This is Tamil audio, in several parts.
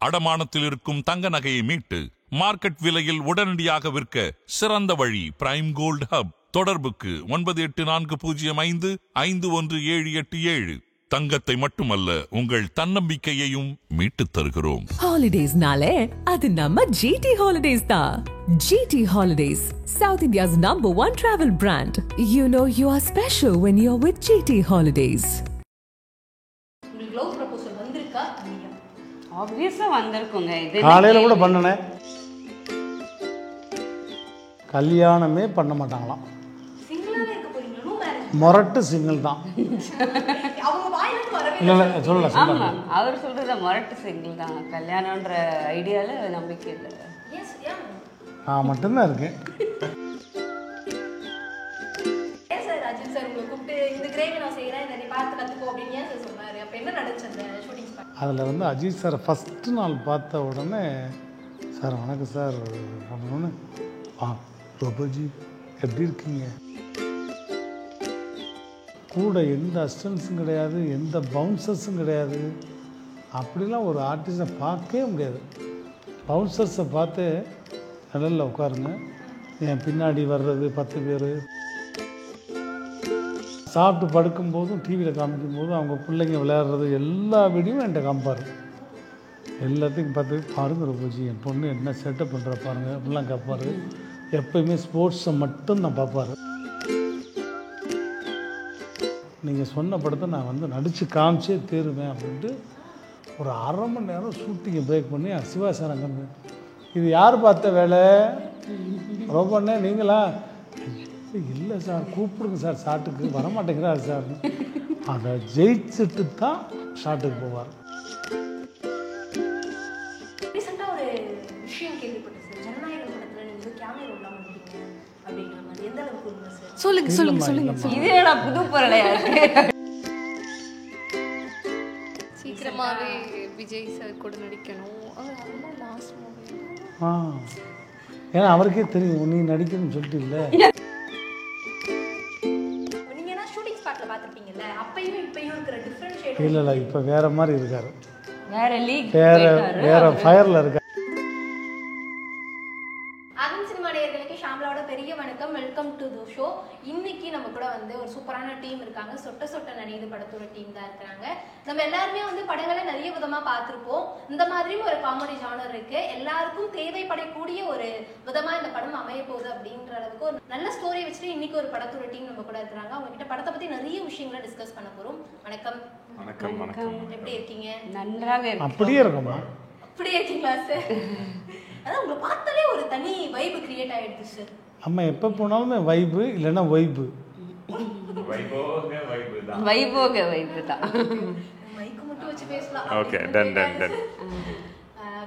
அடமானத்தில் இருக்கும் தங்க நகையை மீட்டு மார்க்கெட் விலையில் உடனடியாக விற்க சிறந்த வழி பிரைம் கோல்ட் ஹப். தொடர்புக்கு 98455177. தங்கத்தை மட்டுமல்ல உங்கள் தன்னம்பிக்கையையும் மீட்டுத் தருகிறோம். ஹாலிடேஸ்னாலே அது நம்ம GT Holidays தான். GT Holidays, South India's #1 travel brand. You know you are special when you're with GT Holidays. உங்களுக்கு லவ் ப்ரொபோசல் வந்திருக்கா இல்லையா? ஆப்வியஸா வந்திருக்குங்க. இது காலையில் கூட பண்ணினேன். கல்யாணமே பண்ண மாட்டாங்களாம். சிங்கிளாவே இருக்க போறீங்க? No marriage. மொரட்டு சிங்கிள் தான். அவங்க வாயில இருந்து வரவே இல்லை சொல்லல ஆமா, அவர் சொல்றது மொரட்டு சிங்கிள் தான். கல்யாணம்ன்ற ஐடியால நம்பிக்கை இல்லை. Yes yeah. நான் மட்டும்தான் இருக்கேன். எஸ் சார், ராஜன் சார் உங்களை கூப்பிட்டு இந்த கிரேவி நான் செய்யறேன், இதை நீ பார்த்து கத்துக்கோ அப்படின்னு ஏன் சார் சொன்னாரு? அப்ப என்ன நடந்துச்சு அந்த ஷூட்டிங் ஸ்பாட்? அதில் வந்து அஜித் சார் ஃபஸ்ட்டு நாள் பார்த்த உடனே, சார் வணக்கம் சார் அப்படின்னு, ரோபோஜி எப்படி இருக்கீங்க? கூட எந்த அசிஸ்டன்ஸும் கிடையாது, எந்த பவுன்சர்ஸும் கிடையாது. அப்படிலாம் ஒரு ஆர்டிஸ்டை பார்க்கவே முடியாது. பவுன்சர்ஸை பார்த்து நிழலில் உட்காருங்க, என் பின்னாடி வர்றது 10 பேர். சாப்பிட்டு படுக்கும்போதும் டிவியில் காமிக்கும்போதும் அவங்க பிள்ளைங்க விளையாடுறது எல்லா வீடியோவும் என்கிட்ட காமிப்பார். எல்லாத்தையும் பார்த்து பாருங்க ரோபோஜி என் பொண்ணு என்ன செட்டப் பண்ணுற பாருங்க அப்படிலாம் கேட்பார். எப்போயுமே ஸ்போர்ட்ஸை மட்டும் நான் பார்ப்பார். நீங்கள் சொன்ன படத்தை நான் வந்து நடித்து காமிச்சே தீருவேன் அப்படின்ட்டு ஒரு 1/2 மணி நேரம் ஷூட்டிங்கை பிரேக் பண்ணி சிவா சார் அங்கே, இது யார் பார்த்த வேலை ரோபோண்ணே நீங்களா? இல்லை சார் கூப்பிடுங்க சார், ஷாட்டுக்கு வரமாட்டேங்கிறார் சார். அதை ஜெயிச்சுட்டு தான் ஷாட்டுக்கு போவார். ரீசெண்டாக ஒரு விஷயம் கேள்விப்பட்டேன் சார், ஜனநாயகம் படத்தில் நீங்கள் கேமரா ரோல்லாம் பண்ணிட்டீங்க அப்படிங்கிற மாதிரி. எந்த அளவுக்கு உண்மை சார்? சொல்லுங்க. இது என்னடா புது பொருளையா? சீக்கிரமாகவே விஜய் சார் கூட நடிக்கணும், அது ரொம்ப லாஸ்ட் மூவி. ஏன்னா அவருக்கே தெரியும் நீ நடிக்கணும்னு சொல்லிட்டு இல்லை. நீங்க என்ன ஷூட்டிங் ஸ்பாட்ல பார்த்துருப்பீங்கல்ல, அப்பயும் இப்பயும் இருக்கிற டிஃப்ரெண்ட் ஷேட்? இல்லை இப்போ வேறு மாதிரி இருக்கார். வேற லீக், வேறு ஃபயரில் இருக்கார். அகன் சினிமா நேயர்களுக்கு ஷாம்லாவோட பெரிய வணக்கம். Welcome to the show. இன்னைக்கு நம்ம கூட வந்து ஒரு சூப்பரான டீம் இருக்காங்க. சொட்ட சொட்ட நனையுது படத்தோட டீம் தான் இருக்கிறாங்க. நம்ம எல்லாருமே வந்து படங்களை நிறைய விதமா பார்த்துருப்போம். இந்த மாதிரியும் ஒரு காமெடி ஜானர் இருக்கு. எல்லாருக்கும் தேவைப்படக்கூடிய ஒரு விதமா இந்த படம் அமைய போகுது அப்படின்ற அளவுக்கு ஒரு நல்ல ஸ்டோரி வச்சுட்டு இன்னைக்கு ஒரு படத்தோட டீம் நம்ம கூட இருக்கிறாங்க. அவங்க கிட்ட படத்தை பத்தி நிறைய விஷயங்களை டிஸ்கஸ் பண்ண போறோம். வணக்கம். வணக்கம். எப்படி இருக்கீங்க? நன்றாக இருக்கு. அப்படியே இருக்குமா? அப்படியே இருக்கீங்களா சார்? அதான் உங்களை பார்த்தாலே ஒரு தனி வைப் கிரியேட் ஆயிடுது சார். அம்மா எப்போ போனாலுமே வைப்பு இல்லைன்னா வைப்பு. வைபோக வைப்பு தான். மைக்கு மட்டும் வச்சு பேசலாம். Okay, done.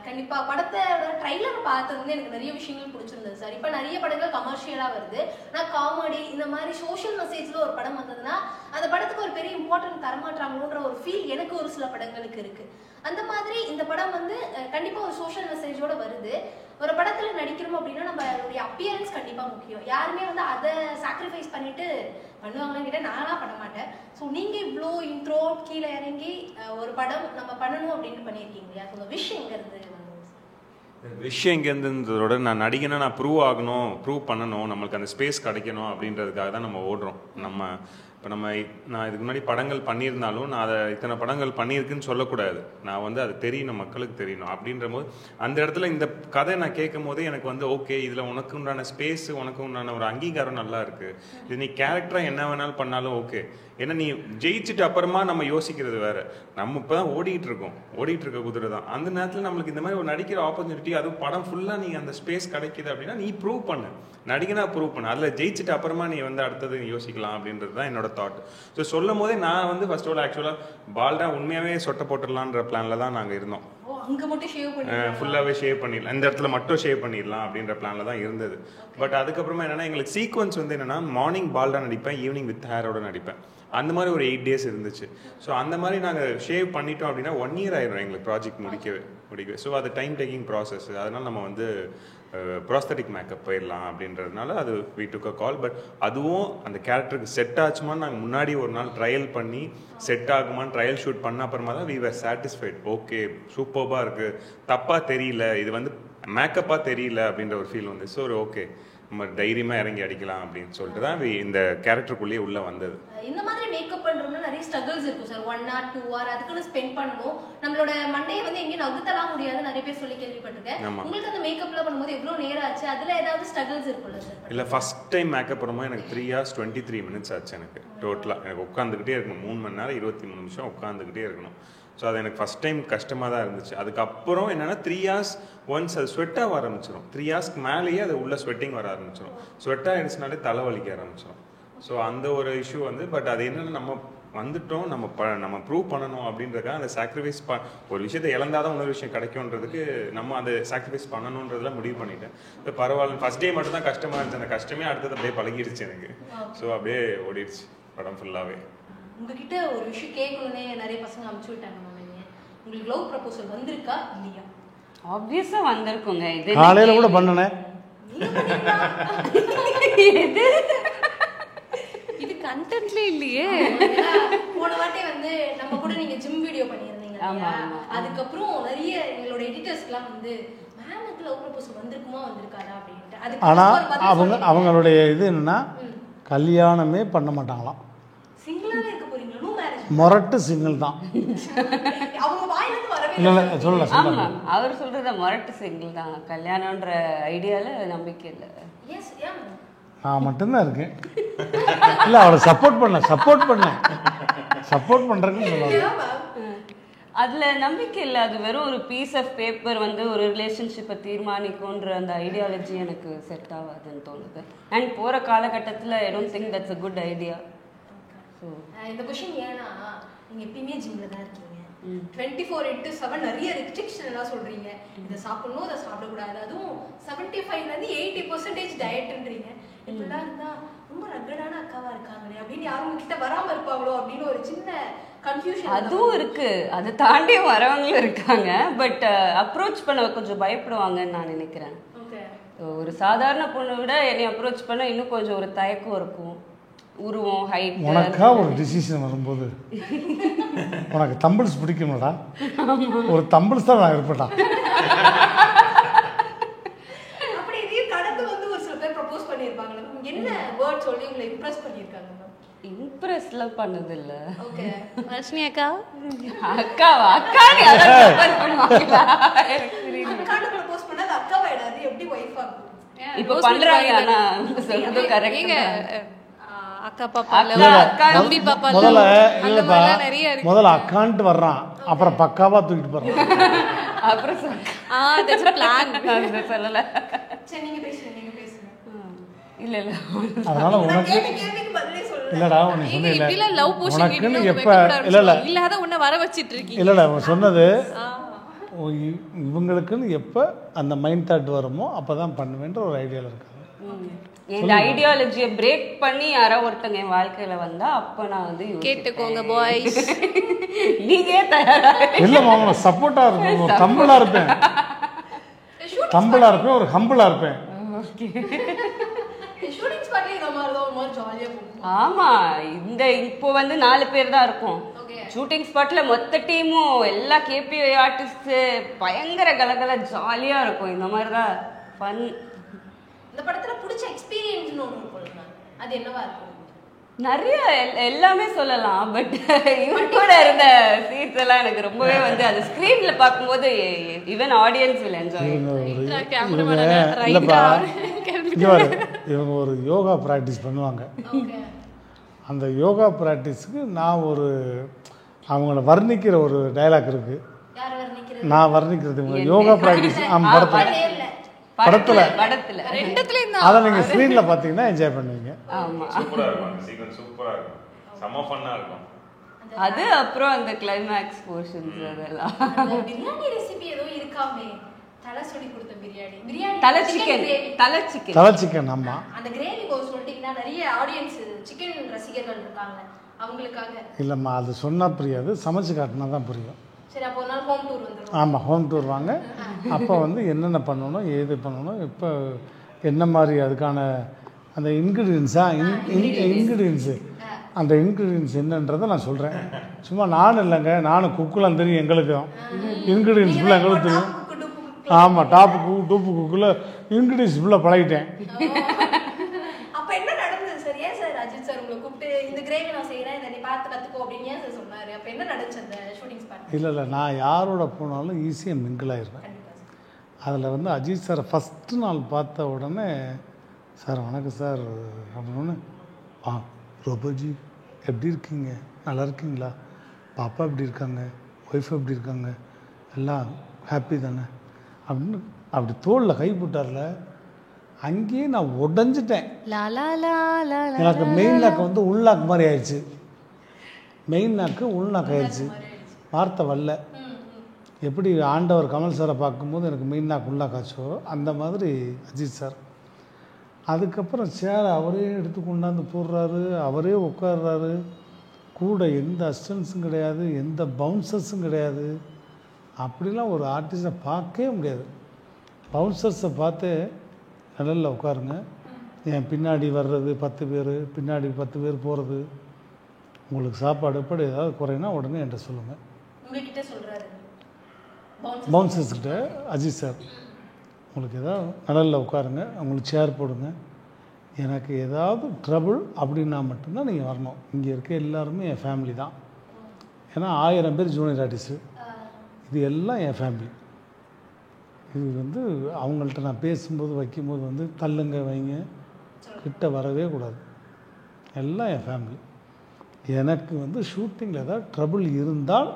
கண்டிப்பா படத்தை ட்ரைலர் பார்த்தது வந்து எனக்கு நிறைய விஷயங்கள் பிடிச்சிருந்தது சார். இப்ப நிறைய படங்கள் கமர்ஷியலா வருது. நான் காமெடி இந்த மாதிரி சோஷியல் மெசேஜ்ல ஒரு படம் வந்ததுன்னா அந்த படத்துக்கு ஒரு பெரிய இம்பார்ட்டன்ட் தரமாட்டாங்களோன்ற ஒரு ஃபீல் எனக்கு ஒரு சில படங்களுக்கு இருக்கு. அந்த மாதிரி இந்த படம் வந்து கண்டிப்பா ஒரு சோஷியல் மெசேஜோட வருது. ஒரு படத்துல நடிக்கிறோம் அப்படின்னா நம்ம அதோடைய அப்பியரன்ஸ் கண்டிப்பா முக்கியம். யாருமே வந்து அதை சாக்ரிஃபைஸ் பண்ணிட்டு பண்ணுவாங்கன்னு கேட்டால் நானா பண்ண மாட்டேன். ஸோ நீங்க இவ்வளோ இன்ட்ரோ கீழே இறங்கி ஒரு படம் நம்ம பண்ணணும் அப்படின்னு பண்ணியிருக்கீங்க இல்லையா? ஸோ விஷயம் எங்க இருந்து விஷயம் இங்கேருந்ததோட நான் நடிகனா நான் ப்ரூவ் பண்ணணும், நம்மளுக்கு அந்த ஸ்பேஸ் கிடைக்கணும் அப்படின்றதுக்காக தான் நம்ம ஓடுறோம். இப்போ நான் இதுக்கு முன்னாடி படங்கள் பண்ணியிருந்தாலும் நான் அதை இத்தனை படங்கள் பண்ணியிருக்குன்னு சொல்லக்கூடாது. நான் வந்து அது தெரியணும், மக்களுக்கு தெரியணும். அப்படின்ற போது அந்த இடத்துல இந்த கதை நான் கேட்கும் போதே எனக்கு வந்து ஓகே, இதில் உனக்கு உண்டான ஸ்பேஸ், உனக்கு உண்டான ஒரு அங்கீகாரம் நல்லா இருக்குது. இது நீ கேரக்டராக என்ன வேணாலும் பண்ணாலும் ஓகே. ஏன்னா நீ ஜெயிச்சுட்டு அப்புறமா நம்ம யோசிக்கிறது வேறு. நம்ம இப்போ தான் ஓடிட்டு இருக்க குதிரை தான். அந்த நேரத்தில் நம்மளுக்கு இந்த மாதிரி ஒரு நடிக்கிற ஆப்பர்ச்சுனிட்டி, அதுவும் படம் ஃபுல்லாக நீ அந்த ஸ்பேஸ் கிடைக்கிது அப்படின்னா நீ ப்ரூவ் பண்ணு, நடிகனா ப்ரூவ் பண்ணு. அதில் ஜெயிச்சுட்டு அப்புறமா நீ வந்து அடுத்தது யோசிக்கலாம் அப்படின்றது தான் என்னோட தாட். ஸோ சொல்லும் போதே நான் வந்து ஃபர்ஸ்ட் ஆல் ஆக்சுவலாக பால்டா உண்மையாகவே சொட்ட போட்டுடலான்ற பிளானில் தான் நாங்கள் இருந்தோம். ஃபுல்லாகவே ஷேவ் பண்ணிடலாம், இந்த இடத்துல மட்டும் ஷேவ் பண்ணிடலாம் அப்படின்ற பிளானில் தான் இருந்தது. பட் அதுக்கப்புறமா என்னென்னா எங்களுக்கு சீக்வன்ஸ் வந்து என்னென்னா மார்னிங் பால்டா நடிப்பேன், ஈவினிங் வித் ஹேரோட நடிப்பேன். அந்த மாதிரி ஒரு 8 days இருந்துச்சு. ஸோ அந்த மாதிரி நாங்கள் ஷேவ் பண்ணிட்டோம் அப்படின்னா 1 year ஆயிடும் எங்களுக்கு ப்ராஜெக்ட் முடிக்கவே. ஸோ அது டைம் டேக்கிங் ப்ராசஸ். அதனால் நம்ம வந்து ப்ராஸ்தட்டிக் மேக்கப் போயிடலாம் அப்படின்றதுனால அது we took a call. But அதுவும் அந்த கேரக்டருக்கு செட் ஆச்சுமான்னு நாங்கள் முன்னாடி ஒரு நாள் ட்ரையல் பண்ணி செட் ஆகுமான்னு ட்ரையல் ஷூட் பண்ண அப்புறமா தான் we were satisfied. ஓகே சூப்பர்பாக இருக்குது, தப்பாக தெரியல, இது வந்து மேக்கப்பாக தெரியல அப்படின்ற ஒரு ஃபீல் வந்து. ஸோ ஓகே நம்ம தைரியமாக இறங்கி அடிக்கலாம் அப்படின்னு சொல்லிட்டு தான் இந்த கேரக்டருக்குள்ளேயே உள்ளே வந்தது. இந்த மாதிரி மேக்கப் பண்றோம்னா நிறைய ஸ்ட்ரகிள்ஸ் இருக்கும் சார். 1 hour 2 hour அதுக்குன்னு ஸ்பெண்ட் பண்ணணும். நம்மளோட மண்டையை வந்து எங்கேயும் நகுத்தலாம் முடியாது, நிறைய பேர் சொல்லி கேள்விப்பட்டிருக்கேன். உங்களுக்கு அந்த மேக்கப்லாம் பண்ணும்போது எவ்வளோ நேரம் ஆச்சு, அதுல ஏதாவது ஸ்ட்ரகிள்ஸ் இருக்கும்ல சார்? இல்லை, ஃபர்ஸ்ட் டைம் மேக்கப் பண்ணும்போது எனக்கு 3 hours 23 minutes ஆச்சு எனக்கு டோட்டலாக. எனக்கு உட்காந்துக்கிட்டே இருக்கணும், 3 மணி நேரம் 23 நிமிஷம் உட்காந்துக்கிட்டே இருக்கணும். ஸோ அது எனக்கு ஃபஸ்ட் டைம் கஷ்டமாக தான் இருந்துச்சு. அதுக்கப்புறம் என்னென்னா 3 hours ஒன்ஸ் அது ஸ்வெட்டாக ஆரம்பிச்சிடும். 3 hours மேலேயே அது உள்ள ஸ்வெட்டிங் வர ஆரம்பிச்சிடும். ஸ்வெட் ஆகிடுச்சுனாலே தலைவலிக்க ஆரம்பிச்சிடும். ஸோ அந்த ஒரு இஷ்யூ வந்து, பட் அது என்னென்னா நம்ம வந்துட்டோம், நம்ம ப்ரூவ் பண்ணணும் அப்படின்றதுக்காக அந்த சாக்ரிஃபைஸ் ஒரு விஷயத்தை இழந்தால் தான் இன்னொரு விஷயம் கிடைக்கும்ன்றதுக்கு நம்ம அதை சாக்ரிஃபைஸ் பண்ணணுன்றதுல முடிவு பண்ணிட்டேன். இப்போ பரவாயில்ல, ஃபஸ்ட் டே மட்டும் தான் கஷ்டமாக இருந்துச்சு, அந்த கஷ்டமே அடுத்தது அப்படியே பழகிடுச்சு எனக்கு. ஸோ அப்படியே ஓடிடுச்சு படம் ஃபுல்லாகவே. உங்ககிட்ட ஒரு விஷயம் கேட்கணுன்னே நிறைய பசங்க அனுப்பிச்சு விட்டாங்க. உங்களுக்கு லவ் ப்ரப்போசல் வந்திருக்கா இல்லையா? ஆப்வியஸா வந்திருக்குங்க. இது காலையில கூட பண்ணனேன். இது கண்டென்ட்ல இல்லையே. போன வாட்டி வந்து நம்ம கூட நீங்க ஜிம் வீடியோ பண்ணியிருந்தீங்க. அதுக்கப்புறம் நிறைய எங்களோட எடிட்டர்ஸ்லாம் வந்து மேமுக்கு லவ் ப்ரப்போசல் வந்திருக்குமா வந்திருக்காதா அப்படின்ட்டு. ஆனா அவங்களுடைய இது என்னன்னா கல்யாணமே பண்ண மாட்டாங்களாம். சிங்கிளாவே இருக்க போறீங்களா? No marriage. மொரட்டு சிங்கிள் தான். அவங்க வாயில இருந்து வரவே இல்ல சொல்லல. ஆமா, அவர் சொல்றத மொரட்டு சிங்கிள் தான். கல்யாணம்ன்ற ஐடியால நம்பிக்கை இல்ல. Yes yeah. நான் மட்டும்தான் இருக்கேன். இல்ல அவளை சப்போர்ட் பண்றதுன்னு சொல்லுவாங்க. அதுல நம்பிக்கை இல்லை. அது வெறும் ஒரு பீஸ் ஆஃப் பேப்பர் வந்து ஒரு ரிலேஷன்ஷிப்பை தீர்மானிக்கும்ன்ற அந்த ஐடியாலஜி எனக்கு செட் ஆகாதுன்னு தோணுது. அண்ட் போற காலகட்டத்தில் I don't think that's a good idea. So இந்த கொஸ்டின் ஏன்னா நீங்க எப்பயுமே ஜிம்ல தான் இருக்கீங்க. 24/7 நிறைய ரெஸ்ட்ரிக்ஷன் எல்லாம் சொல்றீங்க. இதை சாப்பிடணும், அதை சாப்பிடக்கூடாது. அதுவும் 75% 80% டயட்ன்றீங்க. இப்படிலாம் இருந்தா ரொம்ப ரகடான அக்காவா இருக்காங்களே அப்படின்னு யாரும் கிட்ட வராம இருப்பாங்களோ அப்படின்னு ஒரு சின்ன கன்ஃபியூஷன் அதுவும் இருக்கு. அதை தாண்டி வரவங்களும் இருக்காங்க. பட் அப்ரோச் பண்ண கொஞ்சம் பயப்படுவாங்கன்னு நான் நினைக்கிறேன். ஒரு சாதாரண பொண்ணை விட என்னை அப்ரோச் பண்ண இன்னும் கொஞ்சம் ஒரு தயக்கம் இருக்கும். உருவம், ஹைட். உனக்கா ஒரு டிசிஷன் வரும்போது உனக்கு தம்பிள்ஸ் பிடிக்கும்டா, ஒரு தம்பிள்ஸ் தான் நான் இருப்பேன்டா. அப்படி இதையும் கடந்து வந்து ஒரு சில பேர் ப்ரப்போஸ் பண்ணியிருப்பாங்களா? என்ன வேர்ட் சொல்லி உங்களை இம்ப்ரெஸ் பண்ணியிருக்காங்க? இம்ப்ரெஸ்லாம் பண்ணது இல்ல. ஓகே. வர்ஷினி அக்கா அக்காவா? அக்கான்னு யாராவது ப்ரப்போஸ் பண்ணுவாங்களா? அக்கான்னு ப்ரப்போஸ் பண்ணாது அக்காவா இடாது, எப்படி ஒய்ஃப் ஆகும்? இப்போ பண்றாங்க. ஆனா சொல்றது கரெக்ட். அக்கா பாப்பா தம்பி பாப்பா முதல்ல இல்லப்பா முதல்ல அக்கான்ட்டு வர்றான், அப்புறம் பக்காவா தூக்கிட்டு போறான். அப்புறம் that's a plan. சொல்லல. சரி நீங்க பேசுங்க. இல்ல அதனால உனக்கு கேள்விக்கு பதிலே சொல்லல. இல்லடா உனக்கு சொன்னே இல்ல. இப்படில லவ் போஷன் உனக்குன்னு எப்ப இல்ல இல்லாத உன்னை வர வச்சிட்டு இருக்கீங்க. இல்லடா அவன் சொன்னது இவங்களுக்குன்னு எப்ப அந்த மைண்ட் தாட் வருமோ அப்பதான் பண்ணுவேன்ற ஒரு ஐடியால இருக்காங்க. இந்த ஐடியாலஜியை பிரேக் பண்ணி யாரோ ஒருத்தங்க என் வாழ்க்கையில வந்தா அப்ப நான் வந்து கேட்டுக்கோங்க பாய்ஸ். நீங்க தயாரா? இல்ல மாமா சப்போர்ட்டா இருப்பேன், ஒரு தம்பிளா இருப்பேன், ஒரு ஹம்பிளா இருப்பேன். ஷூட்டிங் ஸ்பாட்ல இந்த மாதிரி தான் ஒரு மாதிரி ஜாலியா போகும். ஆமா, இந்த இப்போ வந்து 4 பேர் தான் இருக்கும் ஷூட்டிங் ஸ்பாட்ல. மொத்த டீமும் எல்லா கேபிஐ ஆர்டிஸ்ட் பயங்கர கலகல ஜாலியா இருக்கும். இந்த மாதிரி தான் ஃபன். இந்த படத்துல பிடிச்ச எக்ஸ்பீரியன்ஸ்னு ஒன்று இருக்கும்ல, அது என்னவா இருக்கும்? நிறைய எல்லாமே சொல்லலாம். பட் இவன் கூட இருந்த சீன்ஸ் எல்லாம் எனக்கு ரொம்பவே வந்து அது ஸ்க்ரீன்ல பார்க்கும்போது ஈவன் ஆடியன்ஸ் வில் என்ஜாய். இல்லப்பா இவங்க ஒரு யோகா ப்ராக்டிஸ் பண்ணுவாங்க. அந்த யோகா ப்ராக்டிஸ்க்கு நான் ஒரு அவங்கள வர்ணிக்கிற ஒரு டைலாக் இருக்கு. நான் வர்ணிக்கிறது யோகா ப்ராக்டிஸ் படத்துல அதை நீங்க ஸ்கிரீன்ல பாத்தீங்கன்னா என்ஜாய் பண்ணுவீங்க. ஆமா, சூப்பரா இருக்கும். சீக்வென்ஸ் சூப்பரா இருக்கும். செம ஃபன்னா இருக்கும். அது அப்புறம் அந்த கிளைமாக்ஸ் போர்ஷன்ஸ் அதெல்லாம். பிரியாணி ரெசிபி ஏதோ இருக்காமே, தலை சொல்லி கொடுத்த பிரியாணி தலை சிக்கன். ஆமா. அந்த கிரேவி கோஸ் சொல்லிட்டீங்கன்னா நிறைய ஆடியன்ஸ் சிக்கன் ரசிகர்கள் இருக்காங்க. அவங்களுக்காக. இல்லைம்மா, அது சொன்னால் புரியாது, சமைச்சு காட்டினா தான் புரியும். சரி, அப்போ ஒரு நாள் ஹோம் டூர் வந்துடும். ஆமாம், ஹோம் டூர் வாங்க. அப்போ வந்து என்னென்ன பண்ணணும், ஏது பண்ணணும், இப்போ என்ன மாதிரி அதுக்கான அந்த இன்க்ரீடியன்ஸு அந்த இன்க்ரீடியன்ஸ் என்னன்றதை நான் சொல்கிறேன். சும்மா நானும் இல்லைங்க, நானும் குக்கெலாம் தெரியும், எங்களுக்கும் இன்க்ரீடியன்ஸ் ஃபுல்லாக எங்களுக்கு தெரியும். ஆமாம், டாப்பு டூப்பு குக்கில் இன்க்ரீடியன்ஸ் ஃபுல்லாக பழகிட்டேன். அப்போ என்ன நடந்தது சார்? ஏன் சார் அஜித் சார் உங்களை கூப்பிட்டு இந்த கிரேவி நான் செய்கிறேன், இதை நீ பார்த்து கற்றுக்கோ அப்படின்னு ஏன் சார் சொன்னார்? அப்போ என்ன நடந்துச்சு அந்த ஷூட்டிங் ஸ்பாட்? இல்லை, நான் யாரோட போனாலும் ஈஸியாக மிங்கிள் ஆயிடுவேன். அதில் வந்து அஜித் சாரை ஃபஸ்ட்டு நாள் பார்த்த உடனே, சார் வணக்கம் சார் அப்படின்னு, ரோபோஜி எப்படி இருக்கீங்க, நல்லா இருக்கீங்களா, பாப்பா எப்படி இருக்காங்க, ஒய்ஃப் எப்படி இருக்காங்க, எல்லாம் ஹாப்பி தானே அப்படின்னு அப்படி தோளில் கை போட்டார்ல, அங்கேயே நான் உடஞ்சிட்டேன். எனக்கு மெயின் நாக்கு வந்து உள்நாக்கு மாதிரி ஆயிடுச்சு. மெயின் நாக்கு உள்நாக்கு ஆயிடுச்சு, வார்த்தை வரல. எப்படி ஆண்டவர் கமல் சாரை பார்க்கும்போது எனக்கு மெயின் நாக்கு உள்நாக்காச்சோ அந்த மாதிரி அஜித் சார். அதுக்கப்புறம் சேரை அவரே எடுத்து கொண்டாந்து போடுறாரு, அவரே உட்கார்றாரு. கூட எந்த அசிஸ்டன்ஸும் கிடையாது, எந்த பவுன்சர்ஸும் கிடையாது. அப்படிலாம் ஒரு ஆர்டிஸ்ட்டை பார்க்கவே முடியாது. பவுன்சர்ஸை பார்த்து நிழலில் உட்காருங்க, என் பின்னாடி வர்றது 10 பேர், பின்னாடி 10 பேர் போகிறது, உங்களுக்கு சாப்பாடு எப்படி ஏதாவது குறைனா உடனே என்கிட்ட சொல்லுங்கள். உங்ககிட்ட சொல்கிறாரு பவுன்சர்ஸ்கிட்ட, அஜித் சார் உங்களுக்கு ஏதாவது நிழலில் உட்காருங்க, உங்களுக்கு சேர் போடுங்க, எனக்கு ஏதாவது ட்ரபுள் அப்படின்னா மட்டும்தான் நீங்கள் வரணும். இங்கே இருக்க எல்லாருமே என் ஃபேமிலி தான். ஏன்னா 1000 பேர் ஜூனியர் ஆர்டிஸ்ட்டு, இது எல்லாம் என் ஃபேமிலி. இது வந்து அவங்கள்ட்ட நான் பேசும்போது வைக்கும்போது வந்து தள்ளுங்க வைங்க, கிட்ட வரவே கூடாது, எல்லாம் என் ஃபேமிலி. எனக்கு வந்து ஷூட்டிங்கில் ஏதாவது ட்ரபுள் இருந்தால்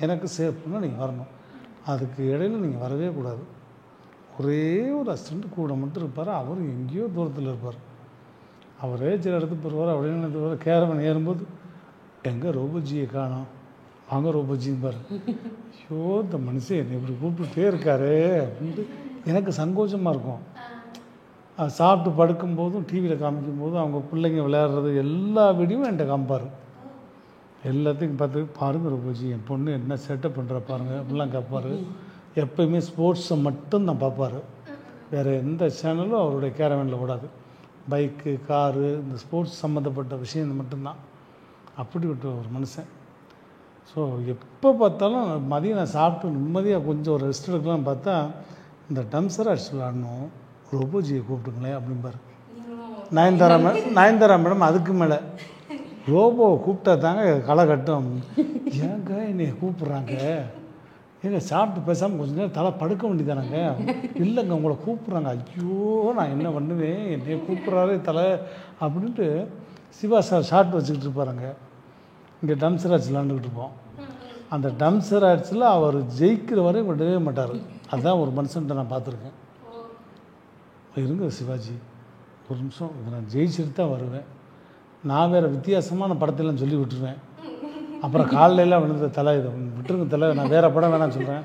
எனக்கு சேவ் பண்ணால் நீங்கள் வரணும், அதுக்கு இடையில் நீங்கள் வரவே கூடாது. ஒரே ஒரு அசிஸ்டண்ட் கூட மட்டும் இருப்பார், அவர் எங்கேயோ தூரத்தில் இருப்பார். அவரே சில இடத்துக்கு போடுவார், அப்படின்னு போவார். கேரவன் ஏறும்போது எங்கே ரோபோஜியை காணோம், வாங்க ரோபோஜின்னு பாரு. ஐயோ, இந்த மனுஷன் என்னை இப்படி கூப்பிட்டுட்டே இருக்காரு அப்படின்ட்டு எனக்கு சங்கோச்சமாக இருக்கும். சாப்பிட்டு படுக்கும்போதும் டிவியில் காமிக்கும்போதும் அவங்க பிள்ளைங்க விளையாடுறது எல்லா வீடியோவும் என்கிட்ட காமிப்பார். எல்லாத்தையும் பார்த்து பாருங்கள் ரோபோஜி, என் பொண்ணு என்ன செட்டப் பண்ணுற பாருங்கள் அப்படிலாம் கேட்பார். எப்போயுமே ஸ்போர்ட்ஸை மட்டும் தான் பார்ப்பார், வேறு எந்த சேனலும் அவருடைய கேரவனில் ஓடாது. பைக்கு, காரு, இந்த ஸ்போர்ட்ஸ் சம்மந்தப்பட்ட விஷயம் மட்டும்தான். அப்படிப்பட்ட ஒரு மனுஷன். ஸோ எப்போ பார்த்தாலும் மதியம் நான் சாப்பிட்டு நிம்மதியாக கொஞ்சம் ஒரு ரெஸ்ட் எடுக்கலாம் பார்த்தா, இந்த டம்சர் அடிச்சு விளாடணும், ரோபோஜியை கூப்பிட்டுங்களேன் அப்படிம்பார். நயன்தாரா மேடம் அதுக்கு மேலே ரோபோவை கூப்பிட்டா தாங்க களை கட்டும். ஏங்க என்னை கூப்பிட்றாங்க, ஏங்க சாப்பிட்டு பேசாமல் கொஞ்சம் நேரம் தலை படுக்க வேண்டியதானாங்க. இல்லைங்க உங்களை கூப்பிட்றாங்க. ஐயோ, நான் என்ன பண்ணுவேன், என்னை கூப்பிட்றாரு தலை அப்படின்ட்டு சிவா சார் ஷார்ட் வச்சுக்கிட்டு இருப்பாருங்க. இங்கே டம்சர் ஆட்சி விளாண்டுக்கிட்டு இருப்போம். அந்த டம்சர் ஆட்சியில் அவர் ஜெயிக்கிற வரையும் விடவே மாட்டார். அதுதான் ஒரு மனுஷன்ட்ட நான் பார்த்துருக்கேன். இருங்க சிவாஜி, ஒரு நிமிஷம், இதை நான் ஜெயிச்சுட்டு தான் வருவேன். நான் வேறு வித்தியாசமான படத்தெல்லாம் சொல்லி விட்டுருவேன். அப்புறம் காலையிலாம் விழுந்த தலை, இதை விட்டுருங்க தலை, நான் வேறு படம் வேணான்னு சொல்கிறேன்.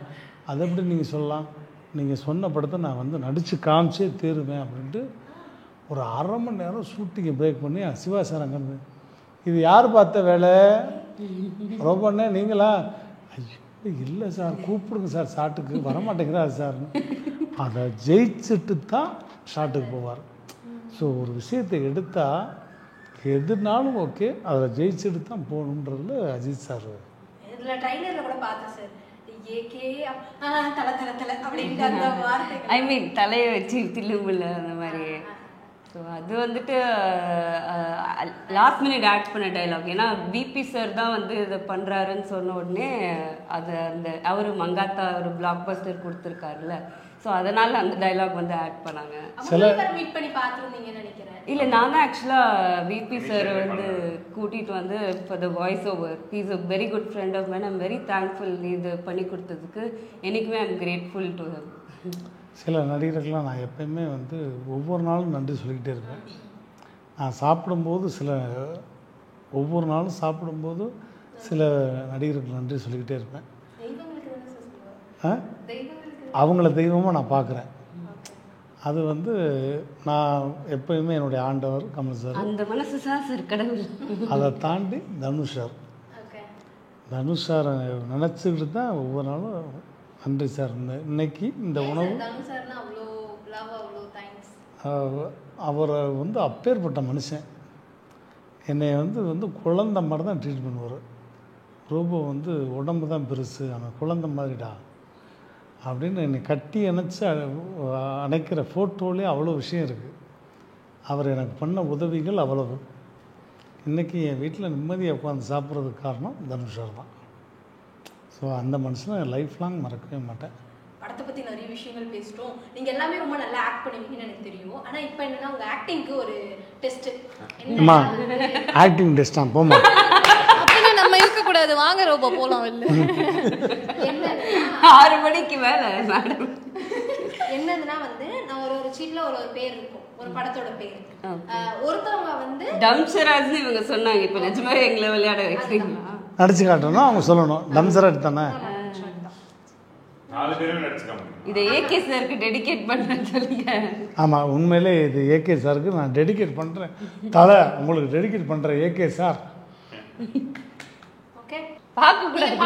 அதை எப்படி நீங்கள் சொல்லலாம், நீங்கள் சொன்ன படத்தை நான் வந்து நடித்து காமிச்சே தேருவேன் அப்படின்ட்டு ஒரு 1/2 மணி நேரம் ஷூட்டிங்கை பிரேக் பண்ணி சிவா சார் அங்கேருந்து, இது யார் பார்த்த வேலை ரொம்பண்ணே நீங்களா? ஐயோ இல்லை சார், கூப்பிடுங்க சார், ஷாட்டுக்கு வரமாட்டேங்கிறாரு சார். அதை ஜெயிச்சுட்டு தான் ஷாட்டுக்கு போவார். ஸோ ஒரு விஷயத்தை எடுத்தால் எதுனாலும் ஓகே, அதில் ஜெயிச்சுட்டு தான் போகணுன்றதுல அஜித் சார். இதில் ட்ரைலரில் கூட பார்த்தேன் சார், தலை அப்படின்ட்டு அந்த வார்த்தை, ஐ மீன் தலையை வச்சு தில்லுமுல்ல அந்த மாதிரி. ஸோ அது வந்துட்டு லாஸ்ட் மினிட் ஆட் பண்ண டைலாக். ஏன்னா பிபி சார் தான் வந்து இதை பண்ணுறாருன்னு சொன்ன உடனே அது அந்த அவர் மங்காத்தா ஒரு பிளாக் பஸ்டர் கொடுத்துருக்காருல்ல, ஸோ அதனால் அந்த டைலாக் வந்து ஆட் பண்ணாங்க. மீட் பண்ணி பார்த்துருந்தீங்கன்னு நினைக்கிறேன். இல்லை, நான் தான் ஆக்சுவலாக பிபி சார் வந்து கூட்டிகிட்டு வந்து for the voice over. Is a very good friend of mine. I'm very thankful இது பண்ணி கொடுத்ததுக்கு. என்றைக்குமே ஐம் கிரேட்ஃபுல் டு ஹிம். சில நடிகர்கள்லாம் நான் எப்பயுமே வந்து ஒவ்வொரு நாளும் நன்றி சொல்லிக்கிட்டே இருப்பேன். நான் சாப்பிடும்போது ஒவ்வொரு நாளும் சாப்பிடும்போது சில நடிகர்களுக்கு நன்றி சொல்லிக்கிட்டே இருப்பேன். அவங்கள தெய்வமாக நான் பார்க்குறேன். அது வந்து நான் எப்பயுமே என்னுடைய ஆண்டவர் கமல் சார். அந்த மனசு தான் சார் கடவுள். அதை தாண்டி தனுஷ் சார். தனுஷ் சாரை நினச்சிக்கிட்டு தான் ஒவ்வொரு நாளும் நன்றி சார். இன்னைக்கு இந்த உணவு அவரை வந்து அப்பேற்பட்ட மனுஷன். என்னை வந்து குழந்தை மாதிரி தான் ட்ரீட் பண்ணுவார். ரொம்ப வந்து உடம்பு தான் பெருசு, ஆனால் குழந்தை மாதிரிடா அப்படின்னு என்னை கட்டி அணைச்சி அணைக்கிற ஃபோட்டோலேயே அவ்வளோ விஷயம் இருக்குது. அவர் எனக்கு பண்ண உதவிகள் அவ்வளவு. இன்றைக்கி என் வீட்டில் நிம்மதியாக உட்காந்து சாப்பிட்றதுக்கு காரணம் தனுஷ் சார் தான். ஸோ அந்த மனுஷனை லைஃப் லாங் மறக்கவே மாட்டேன். படத்தை பற்றி நிறைய விஷயங்கள் பேசிட்டோம். நீங்கள் எல்லாமே ரொம்ப நல்லா ஆக்ட் பண்ணுவீங்கன்னு எனக்கு தெரியும். ஆனால் இப்போ என்னன்னா உங்கள் ஆக்டிங்க்கு ஒரு டெஸ்ட்டு. அம்மா ஆக்டிங் டெஸ்டா போமா அப்படின்னு நம்ம இருக்கக்கூடாது. வாங்க ரோபோ போகலாம் வெளில. என்ன 6 மணிக்கு மேலே மேடம் என்னதுன்னா வந்து நான் ஒரு சீட்டில் ஒரு பேர் இருக்கும், ஒரு படத்தோட பேர். ஒருத்தவங்க வந்து டம்சராஜ்னு இவங்க சொன்னாங்க. இப்போ நிஜமாவே எங்களை விளையாட வைக்கிறீங்களா? நடிச்சு காட்டணும், அவங்க சொல்லணும். டம்சராஜ் தானே. 4 பேரும் நடிச்சுக்காம இதை ஏகே சாருக்கு டெடிகேட் பண்ணுறேன்னு சொல்லுங்க. ஆமாம், உண்மையிலே இது ஏகே சாருக்கு நான் டெடிகேட் பண்ணுறேன். தலை உங்களுக்கு டெடிகேட் பண்ணுறேன் ஏகே சார். ஓகே பார்க்கக்கூடாது.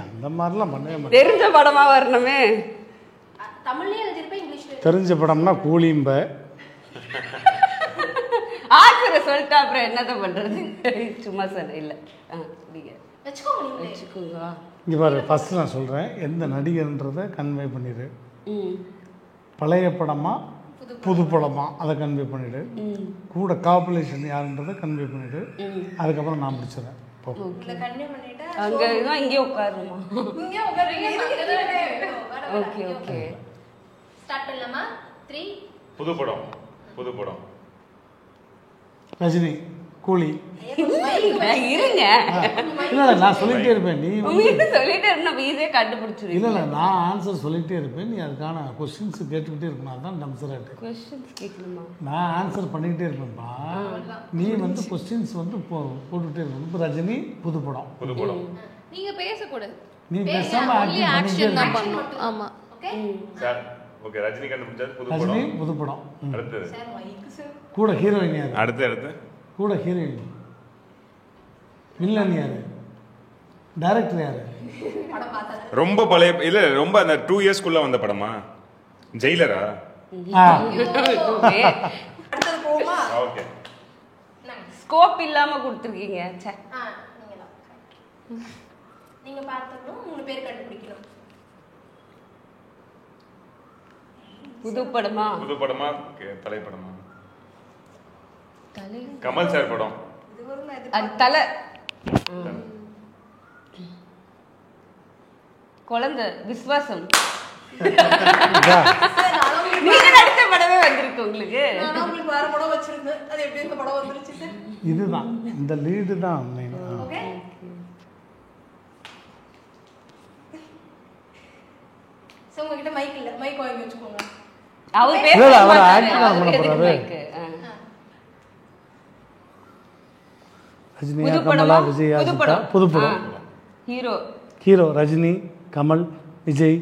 அந்த மாதிரிலாம் பண்ணவே மாட்டேன். தெரிஞ்ச படமாக வரணுமே. தமிழ்லேயே எழுதியிருப்பேன், இங்கிலீஷ்ல தெரிஞ்ச படம்னா கூலிம்ப ஆச்சரிய சொல்லிட்டா அப்புறம் என்னதான் பண்ணுறது? சும்மா சொன்ன இல்லை. நீங்கள் வச்சுக்கோங்க. இங்கே பாரு, ஃபஸ்ட்டு நான் சொல்கிறேன், எந்த நடிகர்ன்றதை கன்வே பண்ணிடு. பழைய படமா புது படமா அதை கன்வே பண்ணிவிடு. கூட காப்புலேஷன் யாருன்றதை கன்வே பண்ணிவிடு. அதுக்கப்புறம் நான் முடிச்சிடறேன். அங்கே தான் இங்கே உட்காருமா? ஓகே ஓகே ஸ்டார்ட் பண்ணலாமா? 3 புது படம் ரஜினி கூலி. இருங்க, இல்லை நான் சொல்லிகிட்டே இருப்பேன். நீ சொல்லிட்டே இருந்தா ஈஸியாக கண்டுபிடிச்சிருவீங்க. இல்லை நான் ஆன்சர் சொல்லிகிட்டே இருப்பேன், நீ அதுக்கான கொஸ்டின்ஸ் கேட்டுக்கிட்டே இருக்கணும். அதுதான் டம்சராட்டு. கொஸ்டின்ஸ் கேட்கணுமா? நான் ஆன்சர் பண்ணிக்கிட்டே இருப்பேன்ப்பா, நீ வந்து கொஸ்டின்ஸ் வந்து போட்டுக்கிட்டே இருக்கணும். இப்போ ரஜினி புது படம் நீங்க பேசக்கூடாது. நீ பேசாம ஆக்ஷன் தான் பண்ணணும். ஆமா சார். ஓகே, ரஜினி கண்டுபிடிச்சாரு. ரஜினி புது படம். அடுத்து கூட ஹீரோயின் யாரு? அடுத்து கூட ஹீரோயின் வில்லன் யாரு? டைரக்டர் யாரு? ரொம்ப பழைய இல்ல, ரொம்ப அந்த 2 இயர்ஸ்க்குள்ள வந்த படமா? ஜெயிலரா? ஓகே, ஸ்கோப் இல்லாம கொடுத்துருக்கீங்க. நீங்க பார்த்தோம் 3 பேர் கண்டுபிடிக்கணும். புது படமா தலைப்படமா? கமல் சார் படம். அது தலை. குழந்தை விஸ்வாசம். நீங்க நடிச்ச படமே வந்திருக்கு உங்களுக்கு. வேற படம் வச்சிருந்தேன், அது எப்படி இந்த படம் வந்துருச்சு சார்? இதுதான் இந்த லீடு தான். ஓகே, சோ உங்ககிட்ட மைக் இல்ல, மைக் வாங்கி வச்சுக்கோங்க. அவர் இல்ல, அவர் ஆக்டிங் பண்ண போறாரு. ரஜினி, கமலா, விஜய், புது படம். ஹீரோ ரஜினி, கமல், விஜய்,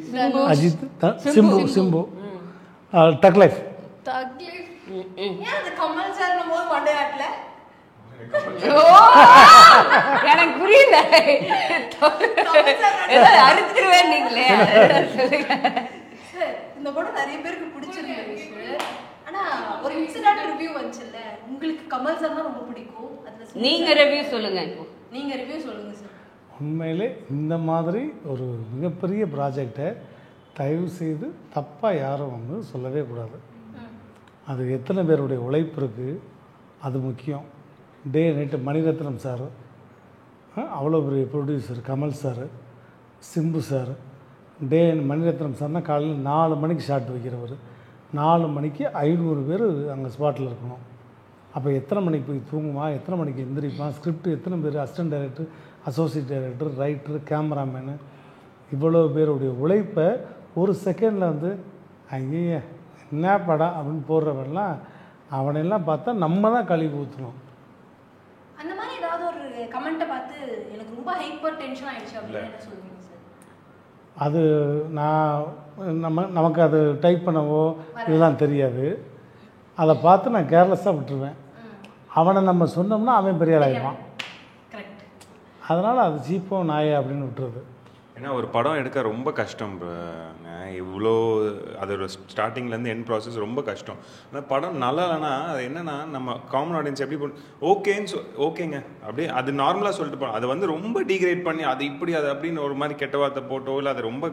அஜித், சிம்பு. டக் லைஃப். ஏன் அந்த கமல் சார் நம்ம மண்டையாட்ல? எனக்கு புரியல. அறுத்துருவேன் நீங்களே. இந்த படம் நிறைய பேருக்கு பிடிச்சிருக்கு. ஆனா ஒரு இன்சிடென்ட் ரிவ்யூ வந்துச்சுல்ல, உங்களுக்கு கமல் சார் தான் ரொம்ப பிடிக்கும். அதுல நீங்க ரிவ்யூ சொல்லுங்க. இப்போ நீங்க ரிவ்யூ சொல்லுங்க சார். உண்மையிலே இந்த மாதிரி ஒரு மிகப்பெரிய ப்ராஜெக்டை தயவு செய்து தப்பாக யாரும் வந்து சொல்லவே கூடாது. அது எத்தனை பேருடைய உழைப்பு இருக்குது, அது முக்கியம். டே நைட்டு மணிரத்னம் சார், அவ்வளோ பெரிய producer Kamal sir, Simbu sir. Mani Ratnam சார்னால் காலையில் 4 மணிக்கு ஷாட் வைக்கிறவர். 4 மணிக்கு 500 பேர் அங்கே ஸ்பாட்டில் இருக்கணும். அப்போ எத்தனை மணிக்கு போய் தூங்குவான், எத்தனை மணிக்கு எந்திரிப்பான், ஸ்கிரிப்ட் எத்தனை பேர், assistant director, associate director, writer, cameraman, இவ்வளோ பேருடைய உழைப்பை ஒரு செகண்டில் வந்து ஐய என்ன படம் அப்படின்னு போடுறவெல்லாம் அவனையெல்லாம் பார்த்தா நம்ம தான் கழுவி ஊற்றணும். அந்த மாதிரி ஏதாவது ஒரு கமெண்ட்டை பார்த்து எனக்கு ரொம்ப ஹைப்பர் டென்ஷன் ஆயிடுச்சு அப்படின்னு என்ன சொல்லுவீங்க சார்? அது நமக்கு அது டைப் பண்ணவோ இதெல்லாம் தெரியாது. அதை பார்த்து நான் கேர்லெஸ்ஸாக விட்டுருவேன். அவனை நம்ம சொன்னோம்னா அவன் பெரிய ஆள் ஆகிடுவான். அதனால் அது சீப்போ நாயே அப்படின்னு விட்டுறது. ஏன்னா ஒரு படம் எடுக்க ரொம்ப கஷ்டம். இவ்வளோ அதோட ஸ்டார்டிங்லேருந்து எண்ட் ப்ராசஸ் ரொம்ப கஷ்டம். ஆனால் படம் நல்லா இல்லைன்னா அது என்னென்னா நம்ம காமன் ஆடியன்ஸ் எப்படி ஓகேங்க அப்படியே அது நார்மலாக சொல்லிட்டு போகலாம். அதை வந்து ரொம்ப டீக்ரேட் பண்ணி அது இப்படி அது அப்படின்னு ஒரு மாதிரி கெட்ட வார்த்தை போட்டோ இல்லை அதை ரொம்ப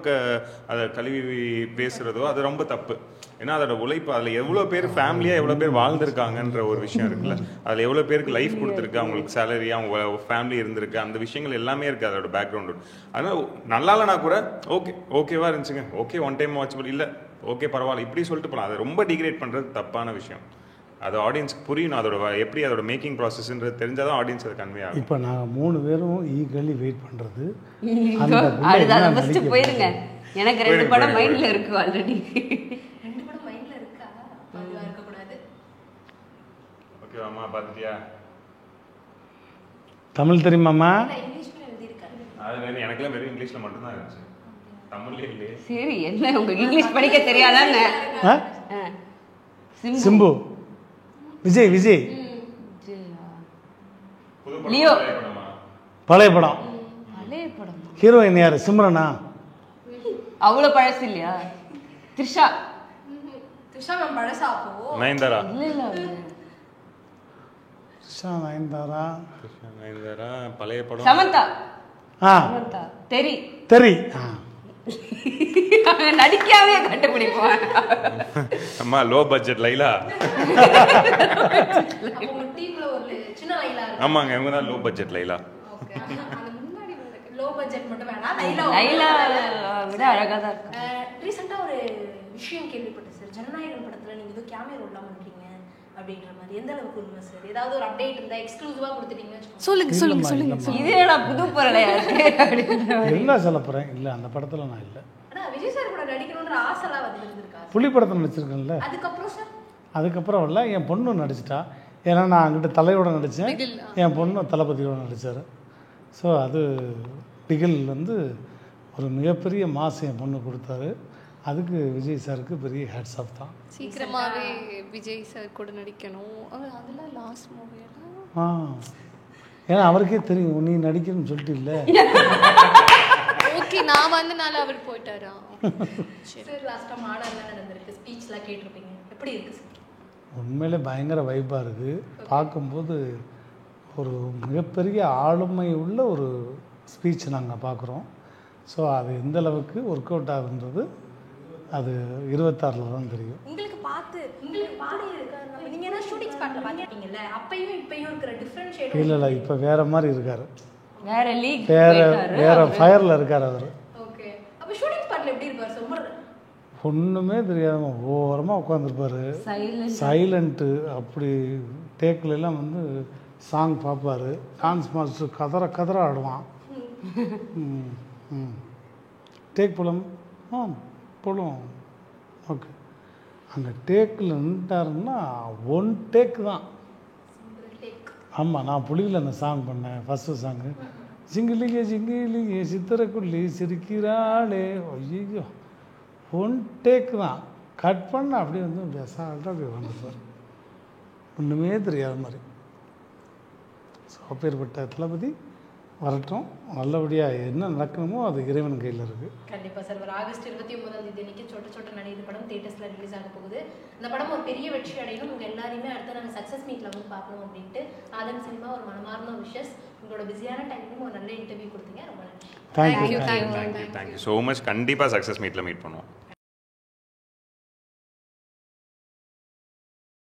அதை கழுவி பேசுகிறதோ அது ரொம்ப தப்பு. ஏன்னா அதோட உழைப்பு அதில் எவ்வளோ பேர் ஃபேமிலியாக எவ்வளோ பேர் வாழ்ந்துருக்காங்கன்ற ஒரு விஷயம் இருக்குல்ல. அதில் எவ்வளோ பேருக்கு லைஃப் கொடுத்துருக்கு, அவங்களுக்கு சேலரி, அவங்க ஃபேமிலி இருந்திருக்கு, அந்த விஷயங்கள் எல்லாமே இருக்குது அதோட பேக்ரவுண்டு. அதனால் நல்லா இல்லைனா கூட ஓகேவா இருந்துச்சுங்க, ஓகே ஒன் டைம் வாட்சபிள், இல்லை ஓகே பரவாயில்ல இப்படி சொல்லிட்டு போகலாம். அதை ரொம்ப டிகிரேட் பண்ணுறது தப்பான விஷயம். அது ஆடியன்ஸ்க்கு புரியணும். அதோட எப்படி அதோட மேக்கிங் ப்ராசஸ்ன்றது தெரிஞ்சால் தான் ஆடியன்ஸ் அதை கன்வே ஆகும். இப்போ நாங்கள் 3 பேரும் ஈகலி வெயிட் பண்ணுறது. போயிருங்க. எனக்கு 2 படம் மைண்டில் இருக்கு ஆல்ரெடி. அம்மா பார்த்துட்டியா? தமிழ் தெரியுமாம்மா? அது வேணும், எனக்குலாம் வெறும் இங்கிலீஷில் மட்டும்தான் இருந்துச்சு, தமிழ்லேயே இல்லையே. சரி, என்ன உங்களுக்கு இங்கிலீஷ் படிக்க தெரியாதான்னு? சிம்பு, விஜய் லியோ, பழைய படம். ஹீரோயின் யார்? சிம்ரனா? அவ்வளோ பழசு இல்லையா? த்ரிஷா மேம் பழசா? அப்போ நயன்தாரா? நயன்தாரா பழைய படம். சமந்தா. தெரி நடிக்காவே கண்டுபிடிப்போம். அம்மா லோ பட்ஜெட் லைலா. ஆமாங்க, இவங்க தான் low budget Laila. Low budget மட்டும் வேணாம், லைலா விட அழகா தான் இருக்கு. ரீசெண்டா ஒரு விஷயம் கேள்விப்பட்டேன் சார், ஜனநாயகன் படத்துல நீங்க ஏதோ கேமியோ ரோல் பண்ணிருக்கீங்க அப்படின்ற மாதிரி. எந்த அளவுக்கு உண்மை சார்? ஏதாவது ஒரு அப்டேட் இருந்தா எக்ஸ்க்ளூசிவா கொடுத்துட்டீங்கன்னு சொல்லுங்க. இது என்னடா புது பொருளையா என்ன சொல்ல போறேன்? இல்ல அந்த படத்துல நான் இல்ல. ஆனா விஜய் சார் கூட நடிக்கணும்ன்ற ஆசைலாம் வந்திருக்கா? புலி படத்துல நடிச்சிருக்கேன்ல. அதுக்கப்புறம் சார்? அதுக்கப்புறம் இல்ல, என் பொண்ணு நடிச்சிட்டா. ஏன்னா நான் அங்கிட்ட தலையோட நடித்தேன், என் பொண்ணு தளபதியோட நடித்தார். ஸோ அது பிகில் வந்து ஒரு மிகப்பெரிய மாசம் என் பொண்ணு கொடுத்தாரு. அதுக்கு விஜய் சாருக்கு பெரிய ஹேட்ஸ் ஆஃப் தான். சீக்கிரமாகவே விஜய் சார் கூட நடிக்கணும். அதெல்லாம் லாஸ்ட் மூவியெல்லாம் ஏன்னா அவருக்கே தெரியும் நீ நடிக்கணும்னு சொல்லிட்டு இல்லை. ஓகே, நான் வந்தனால அவர் போயிட்டாரா? சார் லாஸ்ட்டாக மாடர்லாம் நடந்திருக்கு, ஸ்பீச்லாம் கேட்டிருப்பீங்க, எப்படி இருக்கு சார்? உண்மையிலே பயங்கர வைப்பாக இருக்குது. பார்க்கும்போது ஒரு மிகப்பெரிய ஆளுமை உள்ள ஒரு ஸ்பீச் நாங்கள் பார்க்குறோம். ஸோ அது எந்த அளவுக்கு ஒர்க் அவுட் ஆகுன்றது அது 26 தான் தெரியும். உங்களுக்கு பாடி இருக்காரு, நீங்க என்ன ஷூட்டிங் ஸ்பாட்ல பாத்தீங்கல்ல, அப்பையும் இப்பையும் இருக்கிற டிஃபரன்ஷியேட்? இல்ல இப்போ வேற மாதிரி இருக்காரு, வேற லீக், வேற ஃபயர்ல இருக்காரு அவர். ஓகே, அப்ப ஷூட்டிங் ஸ்பாட்ல எப்படி இருப்பார்? ரொம்ப ஒண்ணுமே தெரியாம ஓரமா உட்காந்துருப்பாரு, சைலண்ட். அப்படி டேக்ல எல்லாம் வந்து சாங் பார்ப்பாரு. டான்ஸ் மாஸ்டர் கதற ஆடுவான். டேக் போலாம் போலும். ஓகே, அங்கே டேக்கில் நின்ட்டாருன்னா 1 டேக் தான். ஆமாம், நான் புலியில் அந்த சாங் பண்ணேன், ஃபஸ்ட்டு சாங்கு. ஜிங்கிலிங்கே சித்திரக்குள்ளி சிரிக்கிறாளே, ஐயோ 1 டேக் தான். கட் பண்ண அப்படியே வந்து பெசால்ட்டாக அப்படி வந்துருப்பார், ஒன்றுமே தெரியாத மாதிரி. ஸோ அப்பேற்பட்ட தளபதி வரட்டும். நல்லபடியாக என்ன நடக்கணுமோ அது இறைவன் கையில் இருக்குது. கண்டிப்பாக சார். ஒரு ஆகஸ்ட் 29ஆம் தேதி அன்றைக்கி சொட்ட நடிகர் படம் தியேட்டர்ஸில் ரிலீஸ் ஆக போகுது. இந்த படம் ஒரு பெரிய வெற்றி அடையணும், உங்கள் எல்லாரையுமே அடுத்து நாங்கள் சக்ஸஸ் மீட்டில் வந்து பார்க்கணும் அப்படின்ட்டு ஆதன் சினிமா ஒரு மனமார்ந்த விஷஸ். உங்களோட பிஸியான டைமும் ஒரு நல்ல இன்டர்வியூ கொடுத்தீங்க, ரொம்ப நன்றி. Thank you thank you so much. கண்டிப்பாக சக்ஸஸ் மீட்டில் மீட் பண்ணுவோம்.